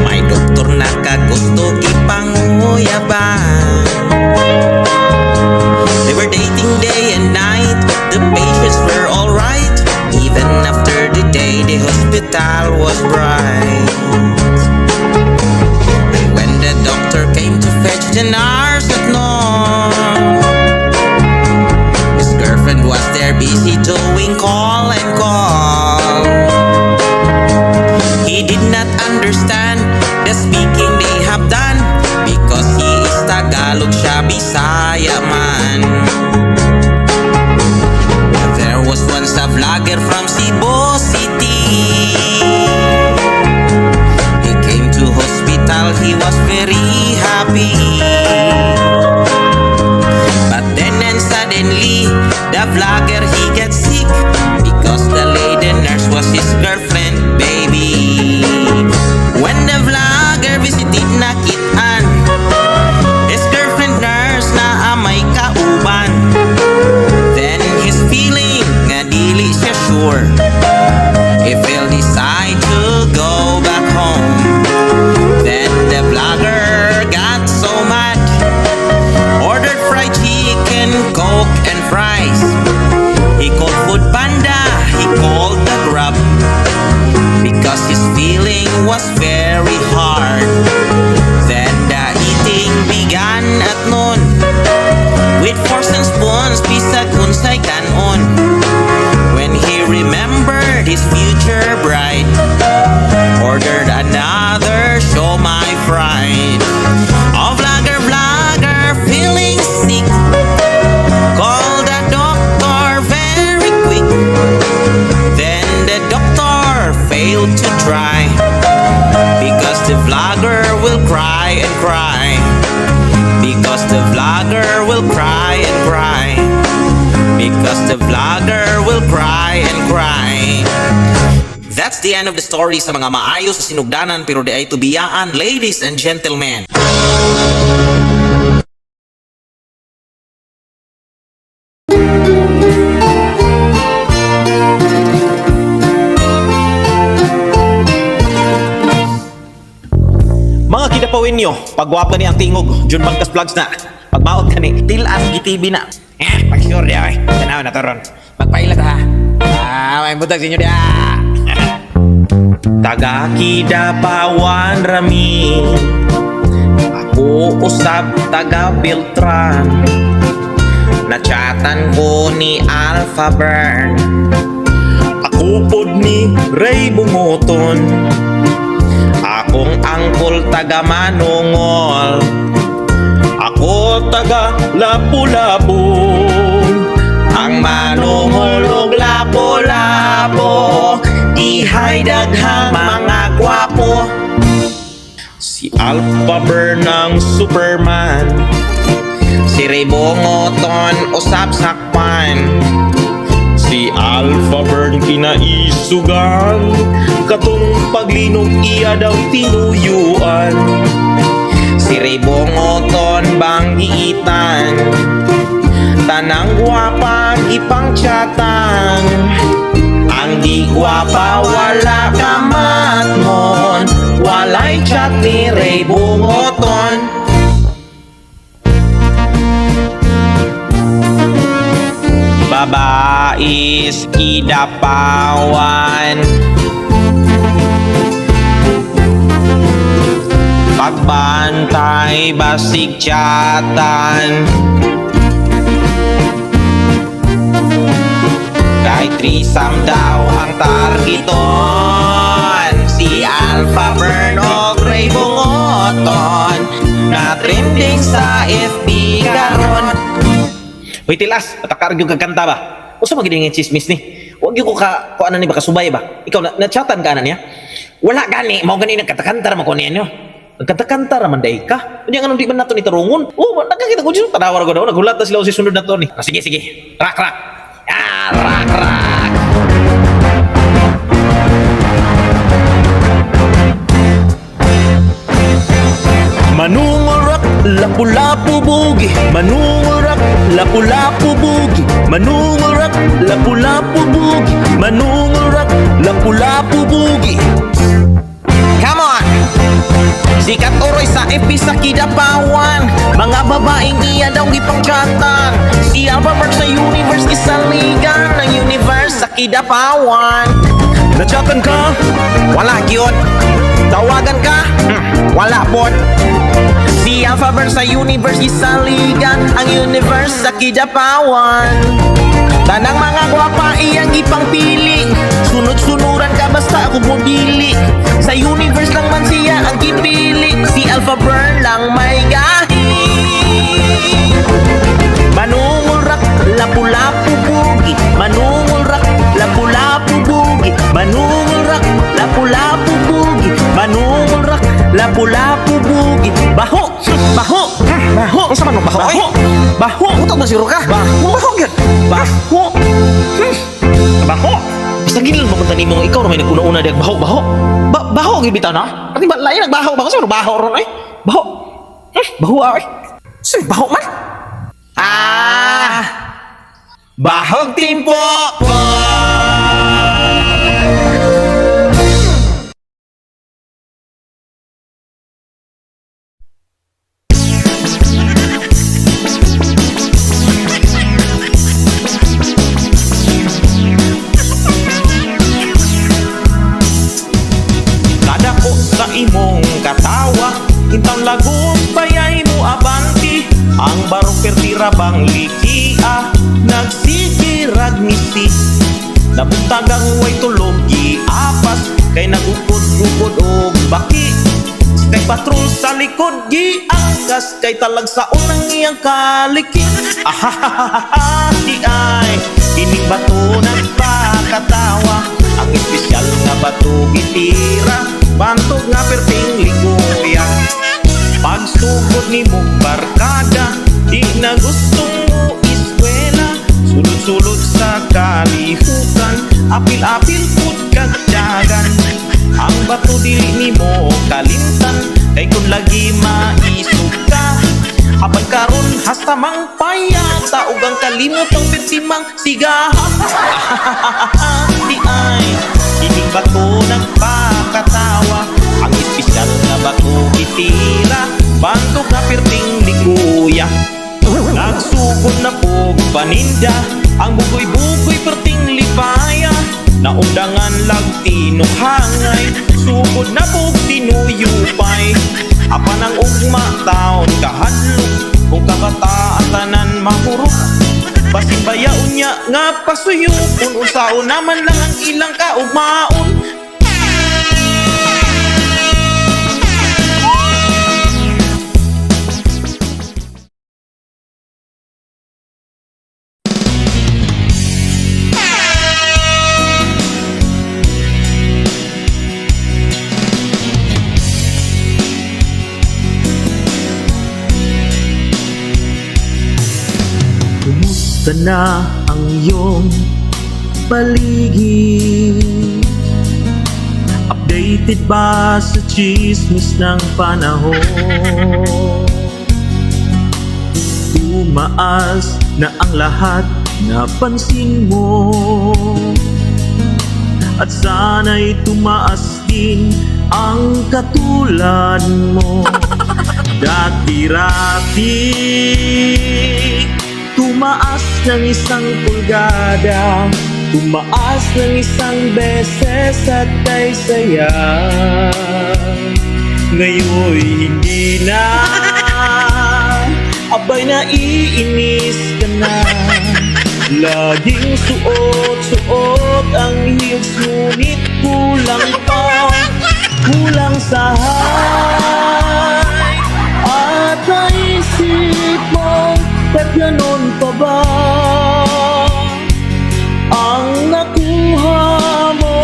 May doktor na kagusto ipanguyaban. They were dating day and night. The patients were alright. Even after the day, the hospital was bright. And when the doctor came to fetch the nurse at noon, his girlfriend was there busy doing call and call. He did not understand the speaking they have done, because he is Tagalog, siya Bisaya man. There was once a vlogger from Cebu City. He came to hospital, he was very happy. But then and suddenly, the vlogger he gets sick, because the lady nurse was his girlfriend, baby. When the vlogger visited Nakitaan, his girlfriend nurse na may kauban. Then his feeling nga dili siya sure if he'll decide to go back home. Then the vlogger got so mad, ordered fried chicken, coke and fries. He called Food Panda, he called the Grab, because his feeling was very hard. Then the eating began at noon, with forks and spoons, bisag unsay kanon. When he remembered his future bride, ordered another show my fried. Oh vlogger, feeling sick, call the doctor very quick. Then the doctor failed to try, because the vlogger will cry and cry. Because the vlogger will cry and cry. Because the vlogger will cry and cry. That's the end of the story sa mga maayo sa sinugdanan pero di ay tubiyaan, ladies and gentlemen. Mga kidapawin nyo, pagwapa ni ang tingog, Jun Bangkas Vlogs na. Pagmaot ka ni, tilas GTV na. Pag-sure diya, tanaw na taron. Magpailat ha. May butag sinyo diya. Taga Kidapawan Rami, ako usab taga Beltran. Nachatan ko ni Alpha Burn, ako pod ni Ray Bungoton. Akong angkol taga Manungol, ako taga Lapu-Lapu. Ang Manungol ug Lapu-Lapu, ihay daghang mga gwapo. Si Alpha Burn ang Superman, si Ray Bungoton usab sakpan. Si Alpha Burn kinaisugan, katong paglinog iya daw tinuyuan. Si Ray Bungoton banggiitan, tanang gwapa ipangtiyatan. Ang di gwapa wala kamatmon, walay chat ni Ray Bungoton. Babais Kidapawan, pagbantay basig tiyatan. Kahit threesome daw ang targeton, si Alpha Burn o Ray Bungoton na trending sa FB karon. Hoy tilas, atakar yung kagkanta ba? O sa magiging chismis ni? Huwag yung ko ano ni ba kasubay ba? Ikaw, na-chatan ka na niya? Wala gani, mau gani nagkatakanta naman ko niya nyo. Nagkatakanta naman dahi ka? Hindi nga nung di ba nato ni Tarungon? Oh, nakakita ko dyan, tanawar ko daw, nagulat na sila si sunod na to ni. Sige, rak. Rak. Manungurak, lapu-lapu bugi. Manungurak, lapu-lapu bugi. Manungurak, lapu-lapu bugi. Manungurak, lapu-lapu bugi. Come on! Sikat oroy sa FB sa Kidapawan. Mga babaeng iya daw gipangchatan. Si Alpha Mark sa universe isaligan ng universe sa Kidapawan. Nachatan ka? Wala gyud. Tawagan ka? Wala pod. Si Alpha Mark sa universe isaligan ang universe sa Kidapawan. Tanang mga gwapa iyang ipangpili. Sunod-sunuran ka basta ako mudili. Sa universe lang man siya ang gipili. Si Alpha Burn lang may gahi. Manungol rak, lapu-lapu bugi. Manungol rak, lapu-lapu bugi. Manungol rak, lapu-lapu bugi. Manungol rak, lapu-lapu bugi. Baho! Baho! Baho! Ang sama nung baho? Baho! Baho! Utang na siguro ka? Baho! Baho yun! Baho! Baho! Basta ginil mapunta ni mo ikaw na may naguna-una diag baho-baho. Baho ang ibita na? Pati ba lain nagbaho? Baho siguro baho ron ay? Baho! Baho ay? Sige, baho man? Bahog timpo! Kadako sa imong katawa, intang lagos bayay mo abanti. Ang barong pertira bang likia, nagsigirag misi. Nabuntagang way tulog apas, kay nagukod-ukod o baki. Kay patrol sa likod giangkas, kay talag sa unang iyang kaliki. Ahahaha, di ay ining bato nagpakatawa. Ang espesyal nga bato gitira, bantog nga perting likuya. Pagsugod ni mong barkada, di na gustong mo iskwela. Sulod-sulod sa kalihukan, apil-apil pud kagdagan. Ang bato dili ni mo kalimtan, kay kung lagi maisog ka. Apag karon hasta mang payata, ug ang kalimot ang bintimang sigahan. Di ay ining bato nagpakatawa. Ang espesyal na bato itira, bantog na pirting likuya. Nagsugod na po paninda, ang bugoy-bugoy perting lipaya. Naundangan lag tinuhangay, sugod na po tinuyupay. Apan ang ugma taon kahadlok, kung kabataan tanan mahurok. Basing bayaon niya nga pasuyupon, usaon naman lang ang ilang kaugmaon. Kumusta na ang iyong paligid? Updated ba sa chismis ng panahon? Tumaas na ang lahat, napansin mo. At sana'y tumaas din ang katulad mo. Dati-rati tumaas ng isang pulgada, tumaas ng isang beses at kay saya. Ngayon'y hindi na, abay naiinis ka na. Laging suot-suot ang heels, ngunit kulang pa, kulang sa height. At naisip mo, ba't ganon pa ba ang nakuha mo?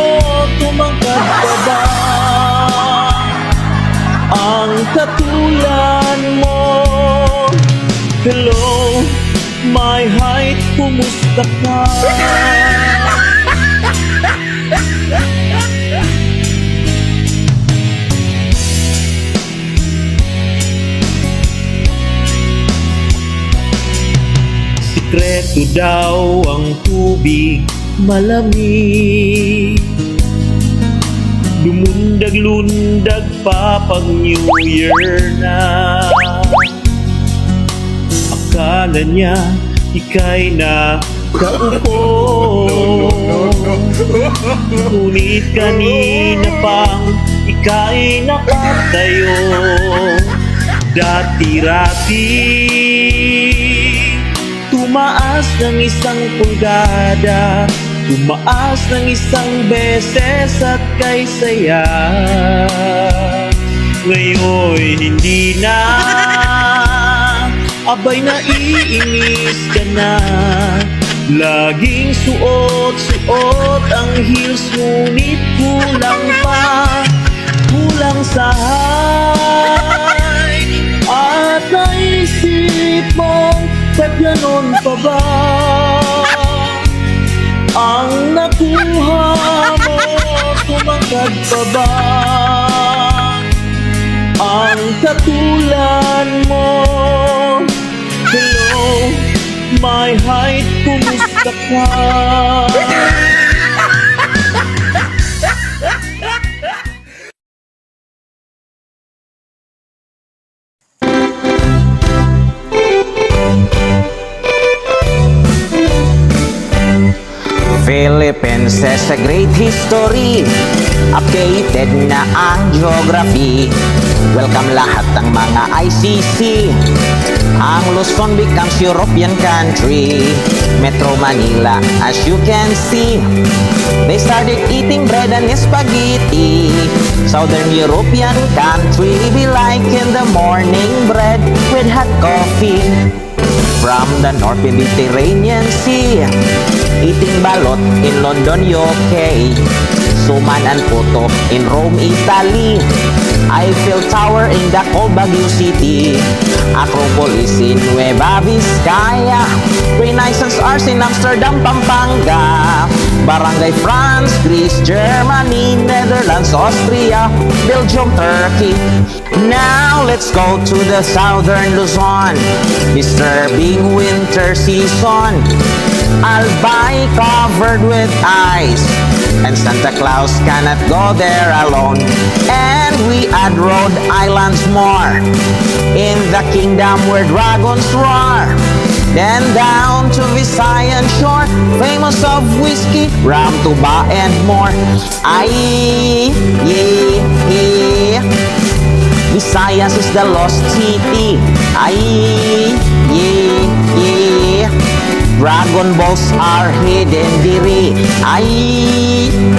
Tumangkad pa ba ang katulad mo? Hello, my height, kumusta ka? Sikreto daw ang tubig malamig, lundag pa pag New Year na. Akala niya ika'y nakaupo, ngunit kanina pang ika'y nakatayo. Dati-rati tumaas ng isang pulgada, tumaas ng isang beses at kay saya. Ngayon'y hindi na, abay naiinis ka na. Laging suot-suot ang heels, ngunit kulang pa, kulang sa height. At naisip mo, ba't ganon pa ba ang nakuha mo? Tumatag pa ba ang katulad mo? Hello, my height, kumusta ka? Philippines has a great history, updated na ang geography. Welcome lahat ng mga ICC. Ang Luzon becomes European country. Metro Manila, as you can see, they started eating bread and spaghetti. Southern European country be like in the morning bread with hot coffee. From the North Mediterranean Sea, eating balot in London, UK, suman and puto in Rome, Italy, Eiffel Tower in the cold Baguio City, Acropolis in Nueva Vizcaya, Renaissance Arts in Amsterdam, Pampanga, Barangay France, Greece, Germany, Netherlands, Austria, Belgium, Turkey. Now let's go to the southern Luzon, disturbing winter season. Albay covered with ice, and Santa Claus cannot go there alone. And we add Rhode Island's more, in the kingdom where dragons roar. Then down to Visayan shore, famous of whiskey, rum, tuba, and more. Ay, yeah. Visayas is the lost city. Ay, yeah. Dragon balls are hidden diri. Ay,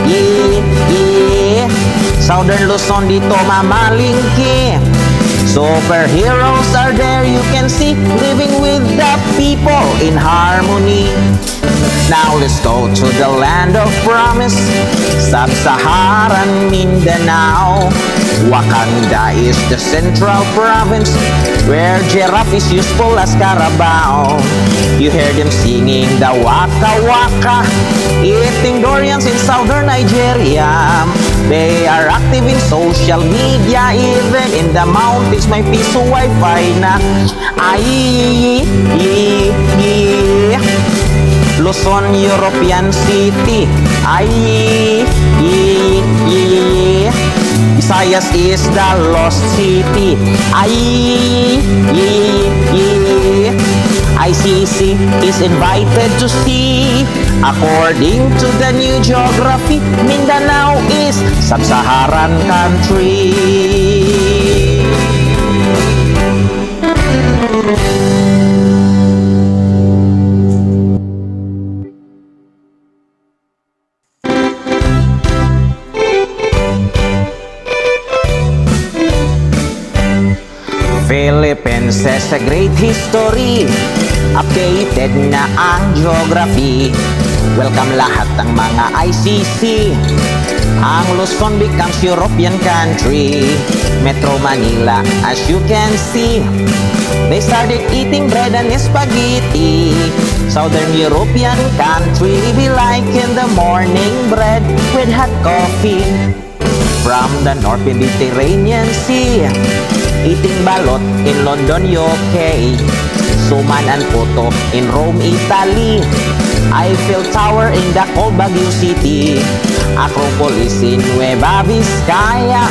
yeah. Southern Luzon dito mamalingki. Superheroes are there, you can see, living with the people in harmony. Now let's go to the land of promise, Sub-Saharan Mindanao. Wakanda is the central province, where giraffe is useful as Carabao. You hear them singing the Waka Waka, eating durians in southern Nigeria. They are active in social media, even in the mountains may piso wifi na. Ay, Luzon, European city. Ay, Visayas is the lost city. Ay, ICC is invited to see. According to the new geography, Mindanao is sub-Saharan country. Philippines has a great history, updated na ang geography. Welcome lahat ng mga ICC. Ang Luzon becomes European country. Metro Manila, as you can see, they started eating bread and spaghetti. Southern European country be like in the morning bread with hot coffee. From the North Mediterranean Sea, eating balot in London, UK. Suman and Puto in Rome, Italy. Eiffel Tower in the cold Baguio City. Acropolis in Nueva Vizcaya.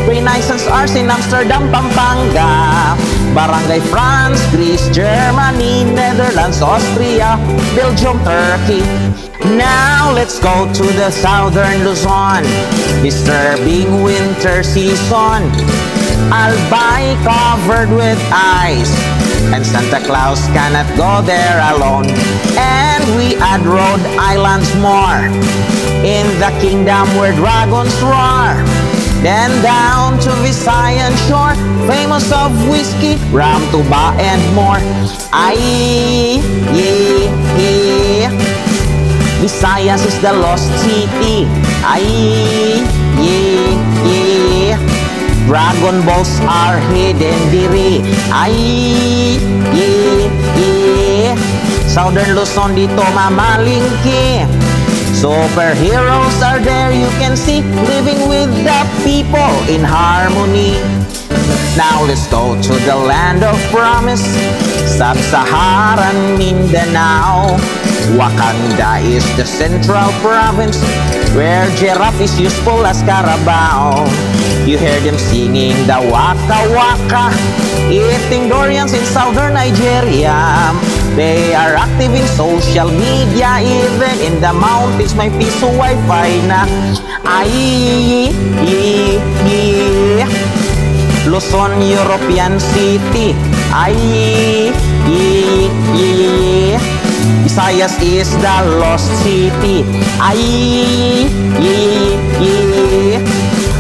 Renaissance Arts in Amsterdam, Pampanga. Barangay France, Greece, Germany, Netherlands, Austria, Belgium, Turkey. Now let's go to the southern Luzon, disturbing winter season. Albay covered with ice, and Santa Claus cannot go there alone. And we add Rhode Island's more, in the kingdom where dragons roar. Then down to Visayan shore, famous of whiskey, rum, tuba, and more. Ay, yeah, yeah. Visayas is the lost city. Ay, yeah, yeah. Dragon balls are hidden diri. Ay, yeah, yeah. Southern Luzon dito mamalingki. Superheroes are there, you can see, living with the people in harmony. Now let's go to the land of promise, Sub-Saharan Mindanao. Wakanda is the central province, where giraffe is useful as Carabao. You hear them singing the Waka Waka, eating durians in southern Nigeria. They are active in social media, even in the mountains may piso wifi na. Ay, Luzon, European city. Ay, Visayas is the lost city. Ay,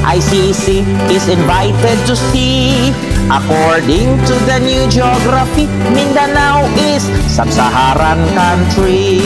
ICC is invited to see. According to the new geography, Mindanao is sub-Saharan country.